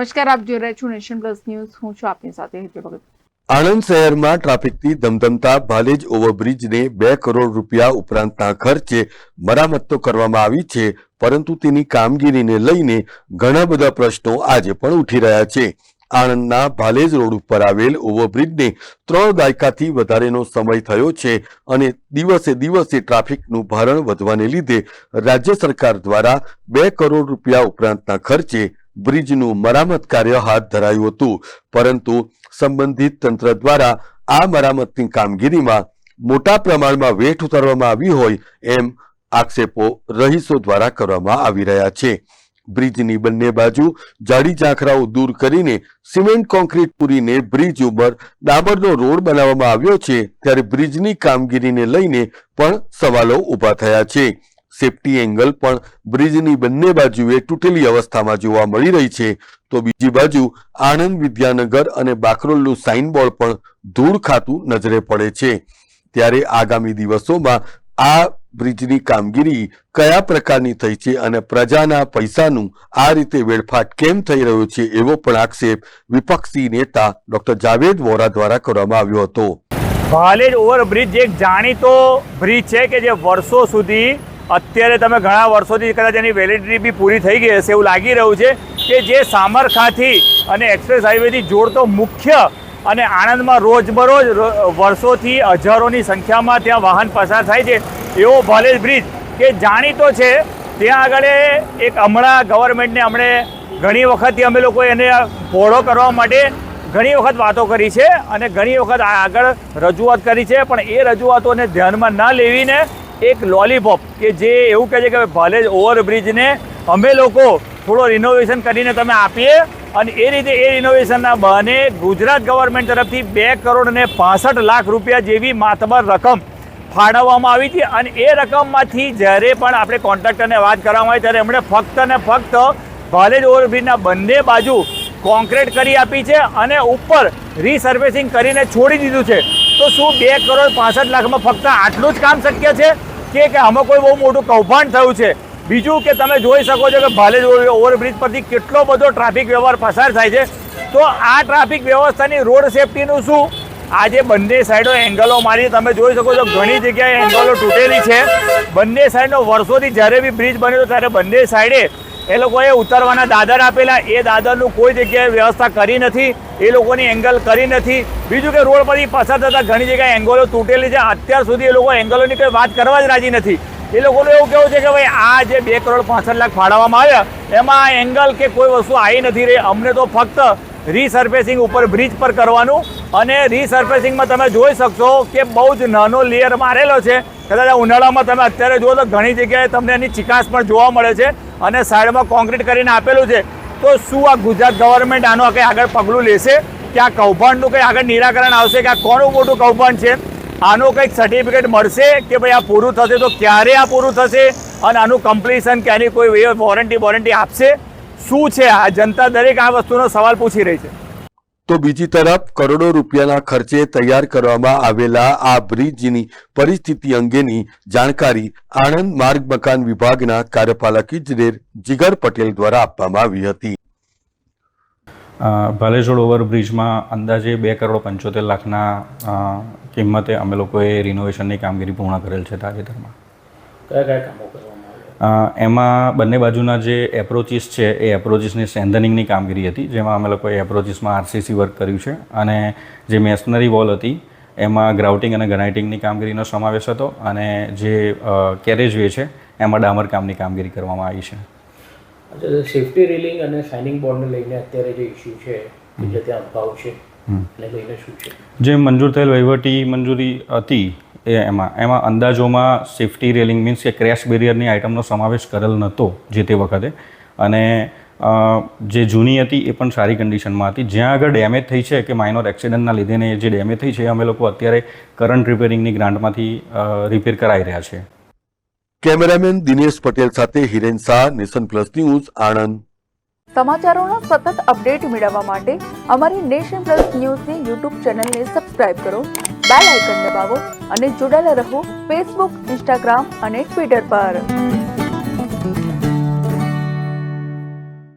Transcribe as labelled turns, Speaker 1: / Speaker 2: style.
Speaker 1: નમસ્કાર, આપ જોઈ રહ્યા છો નેશન પ્લસ ન્યૂઝ. હું છું આપની સાથે હેતલ ભગત.
Speaker 2: આણંદ શહેરમાં ટ્રાફિકથી ધમધમતા ભાલેજ ઓવરબ્રિજને 2 કરોડ રૂપિયા ઉપરાંતના ખર્ચે મરામત તો કરવામાં આવી છે, પરંતુ તેની કામગીરીને લઈને ઘણા બધા પ્રશ્નો આજે પણ ઉઠી રહ્યા છે. આણંદના ભાલેજ રોડ ઉપર આવેલ ઓવરબ્રિજને 3 દાયકાથી વધારેનો સમય થયો છે અને દિવસે દિવસે ટ્રાફિકનું ભારણ વધવાને લીધે રાજ્ય સરકાર દ્વારા 2 કરોડ રૂપિયા ઉપરાંતના ખર્ચે બ્રિજનું મરામત કાર્ય હાથ ધરાયું હતું, પરંતુ સંબંધિત તંત્ર દ્વારા આ મરામતની કામગીરીમાં મોટા પ્રમાણમાં વેઠ ઉતારવામાં આવી હોય એમ આક્ષેપો રહીશો દ્વારા કરવામાં આવી રહ્યા છે. બ્રિજની બંને બાજુ જાડી ઝાંખરાઓ દૂર કરીને સિમેન્ટ કોન્ક્રીટ પૂરીને બ્રિજ ઉપર ડામરનો રોડ બનાવવામાં આવ્યો છે, ત્યારે બ્રિજની કામગીરીને લઈને પણ સવાલો ઊભા થયા છે. સેફટી એંગલ પણ બ્રિજની બંને બાજુએ તૂટેલી અવસ્થામાં જોવા મળી રહી છે, તો બીજી બાજુ આણંદ, વિદ્યાનગર અને બાકરોલનું સાઇનબોર્ડ પણ ધૂળ ખાતું નજરે પડે છે. ત્યારે આગામી દિવસોમાં આ બ્રિજની કામગીરી કયા પ્રકારની થઈ છે અને પ્રજાના પૈસાનું આ રીતે વેડફાટ કેમ થઈ રહ્યો છે, એવો પણ આક્ષેપ વિપક્ષી નેતા ડોક્ટર જાવેદ વોરા દ્વારા કરવામાં આવ્યો હતો.
Speaker 3: ભાલેજ ઓવરબ્રિજ એક જાણીતો બ્રિજ છે કે જે વર્ષો સુધી, અત્યારે તમે ઘણા વર્ષોથી કદાચ એની વેલિડિટી બી પૂરી થઈ ગઈ હશે એવું લાગી રહ્યું છે, કે જે સામરખાથી અને એક્સપ્રેસ હાઈવેથી જોડતો મુખ્ય અને આણંદમાં રોજબરોજ વર્ષોથી હજારોની સંખ્યામાં ત્યાં વાહન પસાર થાય છે એવો ભાલેજ બ્રિજ કે જાણીતો છે. ત્યાં આગળ એક હમણાં ગવર્મેન્ટને ઘણી વખતથી અમે લોકો એને પહોળો કરવા માટે ઘણી વખત વાતો કરી છે અને ઘણી વખત આગળ રજૂઆત કરી છે, પણ એ રજૂઆતોને ધ્યાનમાં ન લેવીને એક લોલીપોપ કે જે એવું કહે છે કે ભાલેજ ઓવરબ્રિજને અમે લોકો થોડો રિનોવેશન કરીને તમે આપીએ, અને એ રીતે એ રિનોવેશનના બહાને ગુજરાત ગવર્મેન્ટ તરફથી 2 કરોડ ને 65 લાખ રૂપિયા જેવી માતબર રકમ ફાળવવામાં આવી હતી. અને એ રકમમાંથી જ્યારે પણ આપણે કોન્ટ્રાક્ટરને વાત કરવામાં આવી ત્યારે એમણે ફક્ત ને ફક્ત ભાલેજ ઓવરબ્રિજના બંને બાજુ કોન્ક્રીટ કરી આપી છે અને ઉપર રીસર્ફેસિંગ કરીને છોડી દીધું છે. તો શું 2 કરોડ 65 લાખમાં ફક્ત આટલું જ કામ શક્ય છે કે આમાં કોઈ બહુ મોટું કૌભાંડ થયું છે? બીજું કે તમે જોઈ શકો છો કે ભાલેજ ઓવરબ્રિજ પરથી કેટલો બધો ટ્રાફિક વ્યવહાર પસાર થાય છે. તો આ ટ્રાફિક વ્યવસ્થાની રોડ સેફટીનું શું? આજે બંને સાઈડો એંગલો મારી તમે જોઈ શકો છો, ઘણી જગ્યાએ એંગલો તૂટેલી છે. બંને સાઈડનો વર્ષોથી જ્યારે બી બ્રિજ બન્યો ત્યારે બંને સાઈડે એ લોકોએ ઉતારવાના દાદર આપેલા, એ દાદરનું કોઈ જગ્યાએ વ્યવસ્થા કરી નથી, એ લોકોની એંગલ કરી નથી. બીજું કે રોડ પરથી પસાર થતાં ઘણી જગ્યાએ એંગલો તૂટેલી છે. અત્યાર સુધી એ લોકો એંગલોની કોઈ વાત કરવા જ રાજી નથી. એ લોકોનું એવું કહેવું છે કે ભાઈ આ જે 2 કરોડ 65 લાખ ફાળવવામાં આવ્યા એમાં એંગલ કે કોઈ વસ્તુ આવી નથી રહી. અમને તો ફક્ત રીસર્ફેસિંગ ઉપર બ્રિજ પર કરવાનું, અને રીસર્ફેસિંગમાં તમે જોઈ શકશો કે બહુ જ નાનો લેયર મારેલો છે. કદાચ ઉનાળામાં તમે અત્યારે જુઓ તો ઘણી જગ્યાએ તમને એની ચિકાસ પણ જોવા મળે છે અને સાઈડમાં કોન્ક્રીટ કરીને આપેલું છે. તો શું આ ગુજરાત ગવર્મેન્ટ આનો કંઈ આગળ પગલું લેશે કે આ કૌભાંડનું કંઈ આગળ નિરાકરણ આવશે કે આ કોનું મોટું કૌભાંડ છે? આનું કંઈક સર્ટિફિકેટ મળશે કે ભાઈ આ પૂરું થશે તો ક્યારે આ પૂરું થશે, અને આનું કમ્પ્લીશન કે આની કોઈ વોરંટી આપશે? શું છે આ? જનતા દરેક આ વસ્તુનો સવાલ પૂછી રહી છે.
Speaker 2: તો બીજી તરફ કરોડો રૂપિયાના ખર્ચે તૈયાર કરવામાં આવેલા આ બ્રિજની પરિસ્થિતિ અંગેની જાણકારી આણંદ માર્ગ મકાન વિભાગના કાર્યપાલક ઇજનેર જીગર પટેલ દ્વારા આપવામાં આવી હતી.
Speaker 4: ભાલેજ રોડ ઓવરબ્રિજમાં અંદાજે 2 કરોડ 75 લાખના કિંમતે અમે લોકોએ રિનોવેશનની કામગીરી પૂર્ણ કરેલ છે તાજેતરમાં.
Speaker 3: કયા કયા કામો કરવામાં?
Speaker 4: એમાં બંને બાજુના જે એપ્રોચીસ છે એ એપ્રોચીસની સ્ટ્રેન્થનિંગની કામગીરી હતી, જેમાં અમે લોકોએ એપ્રોચીસમાં આરસીસી વર્ક કર્યું છે, અને જે મેસનરી વોલ હતી એમાં ગ્રાઉટિંગ અને ગ્રાનાઇટિંગની કામગીરીનો સમાવેશ હતો, અને જે કેરેજવે છે એમાં ડામર કામની કામગીરી કરવામાં આવી છે.
Speaker 5: સેફટી રેલિંગ અને શાઇનિંગ બોર્ડને લઈને અત્યારે જે ઇસ્યુ છે જે ત્યાં અભાવ છે એને લઈને શું છે?
Speaker 4: જે મંજૂર થયેલ વહીવટી મંજૂરી હતી એમાં અંદાજોમાં સેફટી રેલિંગ મીન્સ કે ક્રેશ બેરિયરની આઇટમનો સમાવેશ કરેલ નહોતો જે તે વખતે, અને જે જૂની હતી એ પણ સારી કન્ડિશનમાં હતી. જ્યાં આગળ ડેમેજ થઈ છે કે માઇનોર એક્સિડન્ટના લીધે જે ડેમેજ થઈ છે અમે લોકો અત્યારે કરંટ રિપેરિંગની ગ્રાન્ટમાંથી રિપેર કરાવી રહ્યા છે.
Speaker 2: કેમેરામેન દિનેશ પટેલ સાથે Hiren Shah, nation plus news, Anand.
Speaker 1: સમાચારોના સતત અપડેટ મેળવવા માટે અમારી નેશન પ્લસ ન્યૂઝની યુટ્યુબ ચેનલને સબસ્ક્રાઇબ કરો, બેલ આઇકન દબાવો અને જોડાયેલા રહો ફેસબુક, ઇન્સ્ટાગ્રામ અને ટ્વિટર પર.